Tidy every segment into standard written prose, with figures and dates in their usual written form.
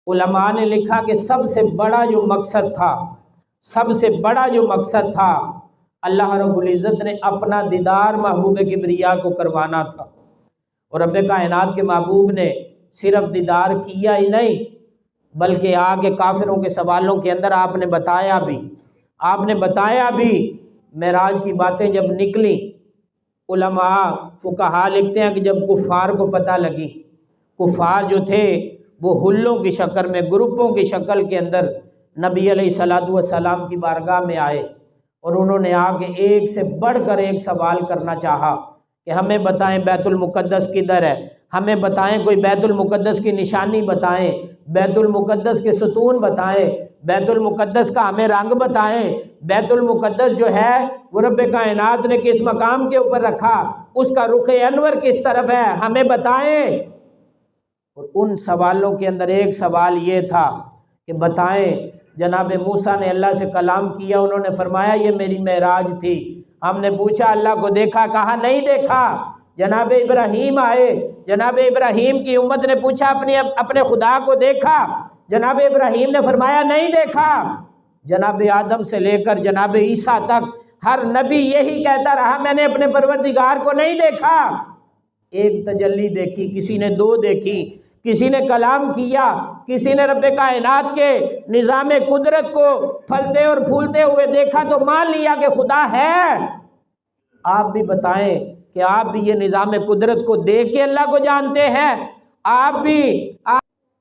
علماء نے لکھا کہ سب سے بڑا جو مقصد تھا، سب سے بڑا جو مقصد تھا، اللہ رب العزت نے اپنا دیدار محبوب کبریا کو کروانا تھا۔ اور رب کائنات کے محبوب نے صرف دیدار کیا ہی نہیں، بلکہ آگے کافروں کے سوالوں کے اندر آپ نے بتایا بھی معراج کی باتیں جب نکلی، علماء فقہا لکھتے ہیں کہ جب کفار کو پتہ لگی، کفار جو تھے وہ حلوں کی شکل میں، گروپوں کی شکل کے اندر نبی علیہ الصلوۃ والسلام کی بارگاہ میں آئے، اور انہوں نے آ کے ایک سے بڑھ کر ایک سوال کرنا چاہا کہ ہمیں بتائیں بیت المقدس کدھر ہے، ہمیں بتائیں کوئی بیت المقدس کی نشانی بتائیں، بیت المقدس کے ستون بتائیں، بیت المقدس کا ہمیں رنگ بتائیں، بیت المقدس جو ہے وہ رب کائنات نے کس مقام کے اوپر رکھا، اس کا رخ انور کس طرف ہے، ہمیں بتائیں۔ اور ان سوالوں کے اندر ایک سوال یہ تھا کہ بتائیں، جناب موسیٰ نے اللہ سے کلام کیا، انہوں نے فرمایا یہ میری معراج تھی۔ ہم نے پوچھا اللہ کو دیکھا؟ کہا نہیں دیکھا۔ جناب ابراہیم آئے، جناب ابراہیم کی امت نے پوچھا اپنے خدا کو دیکھا؟ جناب ابراہیم نے فرمایا نہیں دیکھا۔ جناب آدم سے لے کر جناب عیسیٰ تک ہر نبی یہی کہتا رہا میں نے اپنے پروردگار کو نہیں دیکھا۔ ایک تجلی دیکھی، کسی نے دو دیکھی، کسی نے کلام کیا، کسی نے رب کائنات کے نظام قدرت کو پھلتے اور پھولتے ہوئے دیکھا تو مان لیا کہ خدا ہے۔ آپ بھی بتائیں کہ آپ بھی یہ نظام قدرت کو دیکھ کے اللہ کو جانتے ہیں؟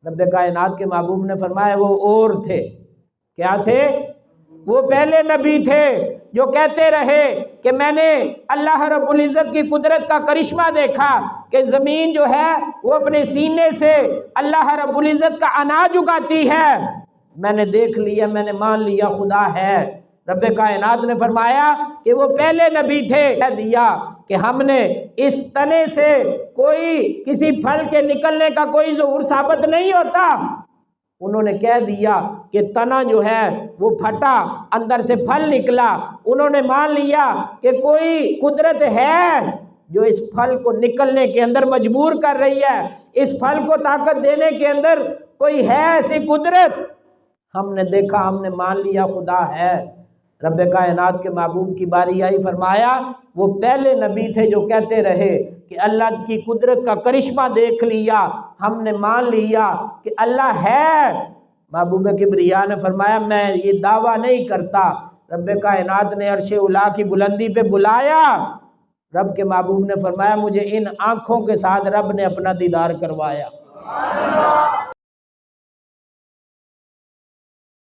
رب کائنات کے محبوب نے فرمایا وہ اور تھے۔ کیا تھے؟ وہ پہلے نبی تھے جو کہتے رہے کہ میں نے اللہ رب العزت کی قدرت کا کرشمہ دیکھا کہ زمین جو ہے وہ اپنے سینے سے اللہ رب العزت کا اناج اگاتی ہے، میں نے دیکھ لیا، میں نے مان لیا خدا ہے۔ رب کائنات نے فرمایا کہ وہ پہلے نبی تھے، کہہ دیا کہ ہم نے اس تنے سے کوئی کسی پھل کے نکلنے کا کوئی ظہور ثابت نہیں ہوتا۔ انہوں نے کہہ دیا کہ تنا جو ہے وہ پھٹا، اندر سے پھل نکلا، انہوں نے مان لیا کہ کوئی قدرت ہے جو اس پھل کو نکلنے کے اندر مجبور کر رہی ہے، اس پھل کو طاقت دینے کے اندر کوئی ہے ایسی قدرت۔ ہم نے دیکھا، ہم نے مان لیا خدا ہے۔ رب کائنات کے محبوب کی باری آئی، فرمایا وہ پہلے نبی تھے جو کہتے رہے کہ اللہ کی قدرت کا کرشمہ دیکھ لیا، ہم نے مان لیا کہ اللہ ہے۔ محبوب کبریا نے فرمایا میں یہ دعویٰ نہیں کرتا۔ رب کائنات نے عرش اولا کی بلندی پہ بلایا، رب کے محبوب نے فرمایا مجھے ان آنکھوں کے ساتھ رب نے اپنا دیدار کروایا۔